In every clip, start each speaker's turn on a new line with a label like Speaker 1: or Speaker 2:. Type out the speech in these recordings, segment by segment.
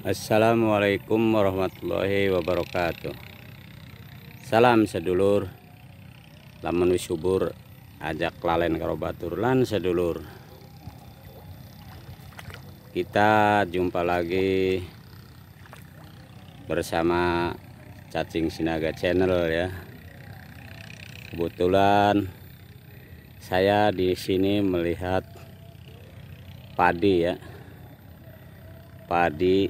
Speaker 1: Assalamualaikum warahmatullahi wabarakatuh. Salam sedulur, lamun wis subur ajak lalen karo batur lan sedulur. Kita jumpa lagi bersama Cacing Sinaga Channel ya. Kebetulan saya di sini melihat padi ya. Padi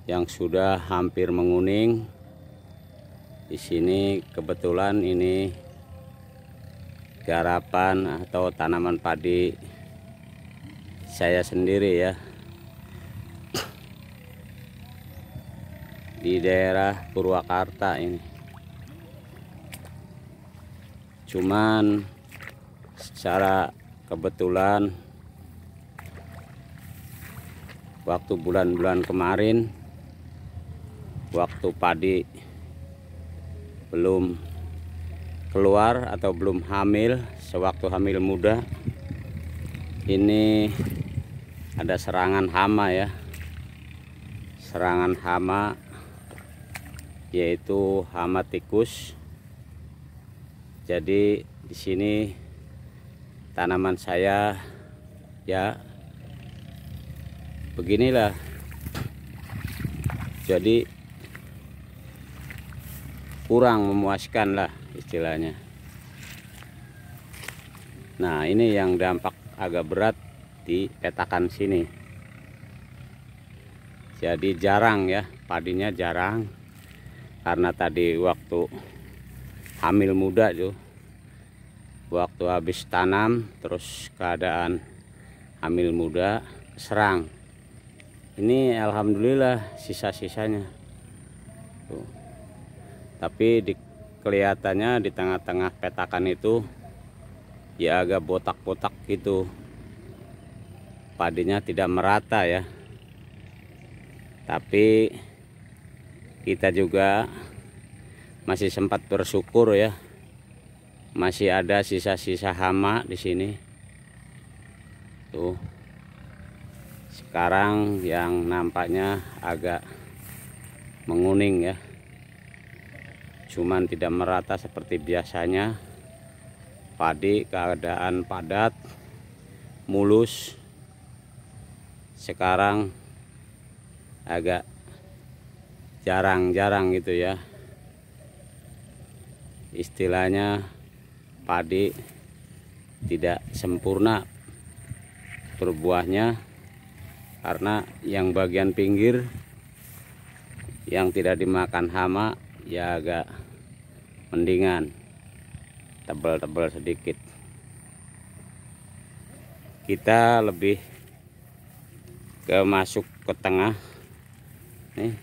Speaker 1: yang sudah hampir menguning. Di sini kebetulan ini garapan atau tanaman padi saya sendiri ya. Di daerah Purwakarta ini. Cuman secara kebetulan waktu bulan-bulan kemarin, waktu padi belum keluar atau belum hamil, sewaktu hamil muda, ini ada serangan hama ya. Serangan hama yaitu hama tikus. Jadi di sini tanaman saya ya beginilah. Jadi kurang memuaskan lah istilahnya. Nah, ini yang dampak agak berat di petakan sini. Jadi jarang ya, padinya jarang. Karena tadi waktu hamil muda tuh, waktu habis tanam terus keadaan hamil muda serang. Ini alhamdulillah sisa-sisanya tuh. Tapi kelihatannya di tengah-tengah petakan itu ya agak botak-botak gitu. Padinya tidak merata ya. Tapi kita juga masih sempat bersyukur ya. Masih ada sisa-sisa hama di sini. Tuh. Sekarang yang nampaknya agak menguning ya. Cuman tidak merata seperti biasanya. Padi keadaan padat, mulus. Sekarang agak jarang-jarang gitu ya. Istilahnya padi tidak sempurna berbuahnya, karena yang bagian pinggir yang tidak dimakan hama ya agak mendingan, tebal-tebal sedikit. Kita lebih ke masuk ke tengah nih,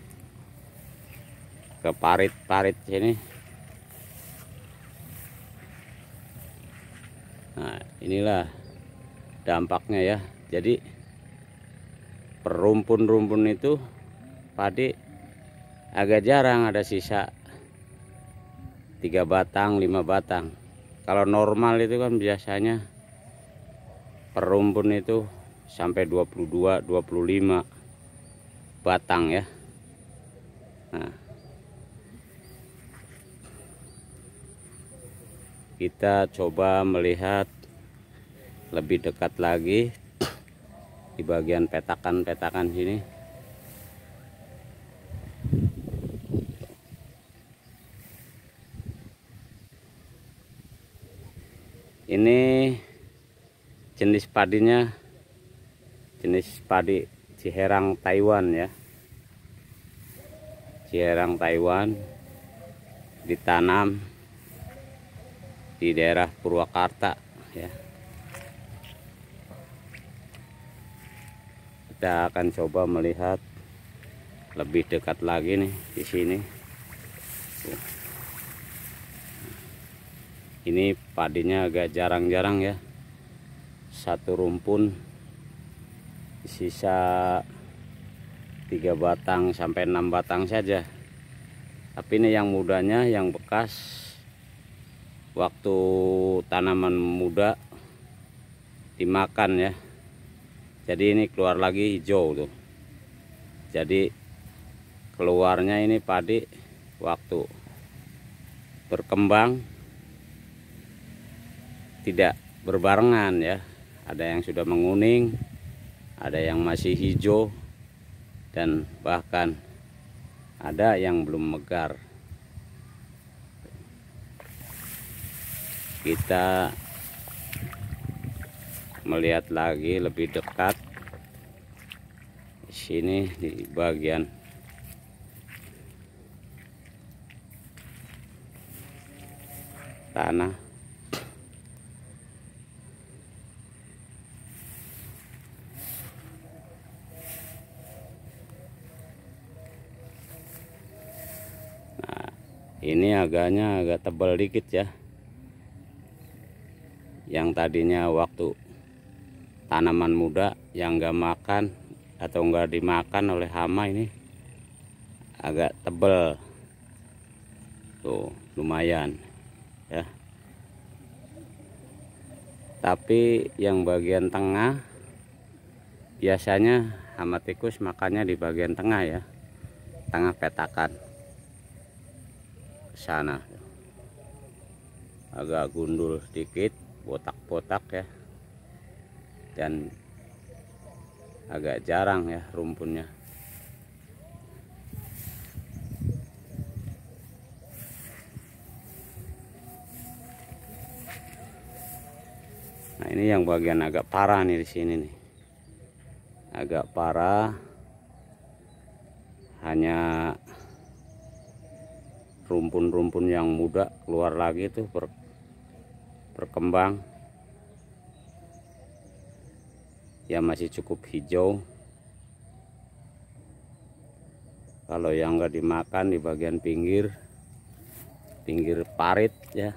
Speaker 1: ke parit-parit sini. Nah, inilah dampaknya ya. Jadi perumpun-rumpun itu padi agak jarang ada sisa 3 batang 5 batang. Kalau normal itu kan biasanya perumpun itu sampai 22 25 batang ya. Nah, kita coba melihat lebih dekat lagi di bagian petakan-petakan sini. Ini jenis padinya jenis padi Ciherang Taiwan ya. Ciherang Taiwan ditanam di daerah Purwakarta ya. Kita akan coba melihat lebih dekat lagi nih di sini. Ini padinya agak jarang-jarang ya. Satu rumpun sisa 3 batang sampai 6 batang saja. Tapi ini yang mudanya, yang bekas waktu tanaman muda dimakan ya. Jadi ini keluar lagi hijau tuh. Jadi keluarnya ini padi waktu berkembang tidak berbarengan ya. Ada yang sudah menguning, ada yang masih hijau, dan bahkan ada yang belum megar. Kita melihat lagi lebih dekat di sini di bagian tanah. Nah, ini agak tebal dikit ya. Yang tadinya waktu tanaman muda yang nggak makan atau nggak dimakan oleh hama ini agak tebal tuh, lumayan ya. Tapi yang bagian tengah biasanya hama tikus makannya di bagian tengah ya, tengah petakan ke sana. Agak gundul sedikit, botak-botak ya, dan agak jarang ya rumpunnya. Nah, ini yang bagian agak parah nih di sini nih. Agak parah. Hanya rumpun-rumpun yang muda keluar lagi tuh berkembang. Ya masih cukup hijau. Kalau yang nggak dimakan di bagian pinggir parit ya,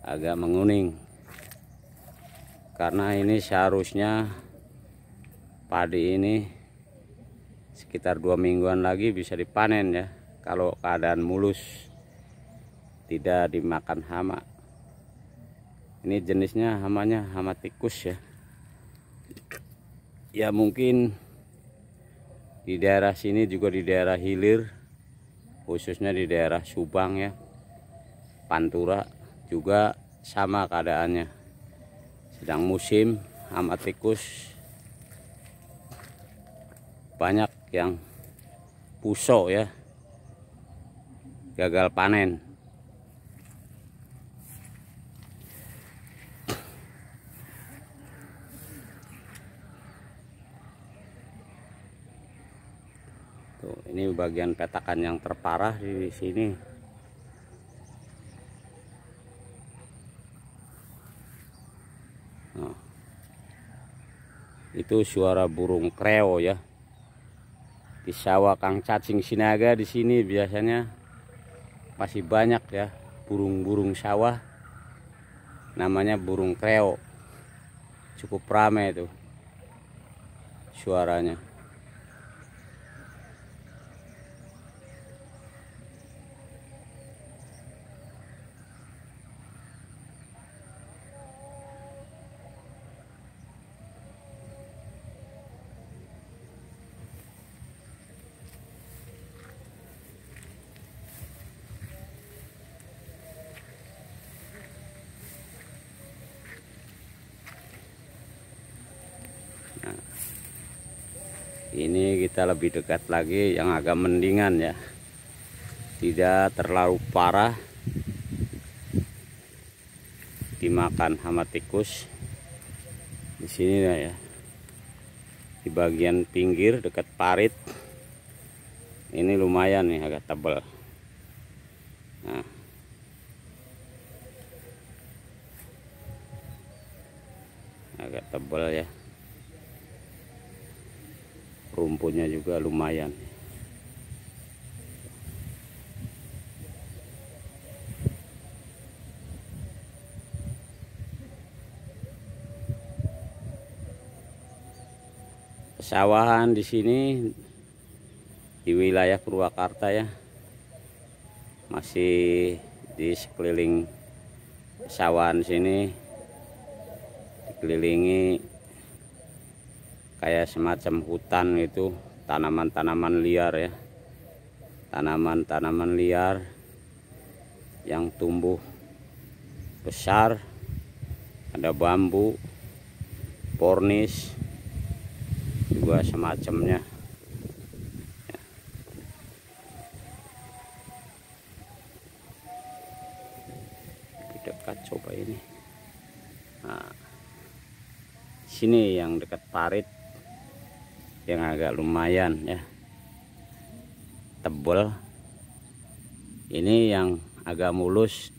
Speaker 1: agak menguning. Karena ini seharusnya padi ini sekitar 2 mingguan lagi bisa dipanen ya, kalau keadaan mulus, tidak dimakan hama. Ini jenisnya hamanya hama tikus ya. Ya mungkin di daerah sini juga di daerah hilir, khususnya di daerah Subang ya, Pantura juga sama keadaannya. Sedang musim hama tikus, banyak yang pusok ya, gagal panen. Tuh, ini bagian petakan yang terparah di sini. Nah, itu suara burung kreo ya. Di sawah Kang Cacing Sinaga di sini biasanya masih banyak ya burung-burung sawah, namanya burung kreo. Cukup ramai itu suaranya. Nah, ini kita lebih dekat lagi yang agak mendingan ya, tidak terlalu parah dimakan hama tikus. Di sini ya, di bagian pinggir dekat parit ini lumayan nih, agak tebal. Nah, agak tebal ya, rumputnya juga lumayan. Pesawahan di sini di wilayah Purwakarta ya, masih di sekeliling pesawahan sini dikelilingi kayak semacam hutan itu, tanaman-tanaman liar ya, tanaman-tanaman liar yang tumbuh besar. Ada bambu, pornis juga semacamnya. Di dekat coba ini. Nah, sini yang dekat parit yang agak lumayan ya, tebal. Ini yang agak mulus,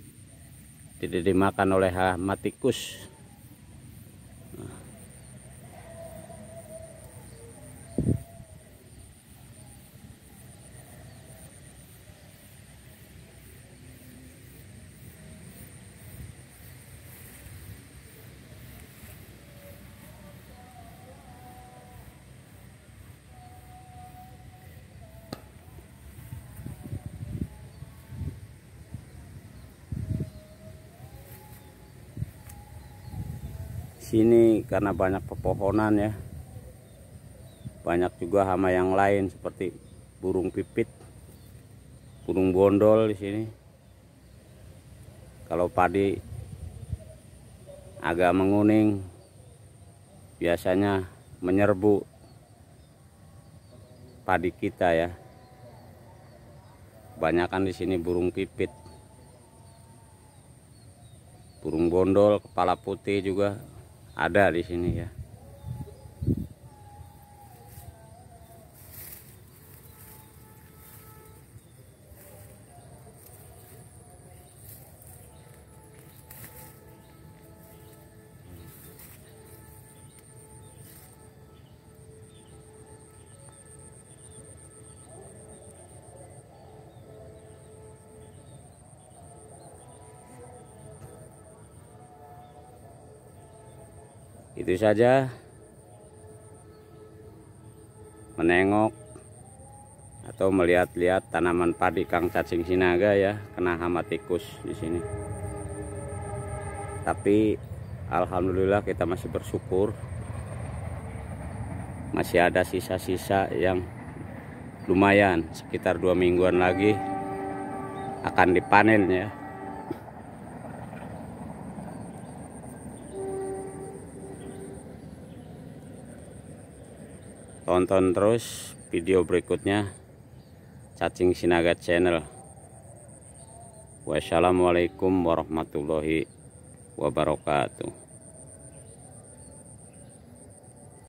Speaker 1: tidak dimakan oleh hama tikus. Sini karena banyak pepohonan ya, banyak juga hama yang lain seperti burung pipit, burung bondol di sini. Kalau padi agak menguning, biasanya menyerbu padi kita ya. Kebanyakan di sini burung pipit, burung bondol, kepala putih juga ada di sini ya. Itu saja, menengok atau melihat-lihat tanaman padi Kang Cacing Sinaga ya, kena hama tikus di sini. Tapi alhamdulillah kita masih bersyukur, masih ada sisa-sisa yang lumayan, sekitar 2 mingguan lagi akan dipanen ya. Tonton terus video berikutnya Cacing Sinaga Channel. Wassalamualaikum warahmatullahi wabarakatuh.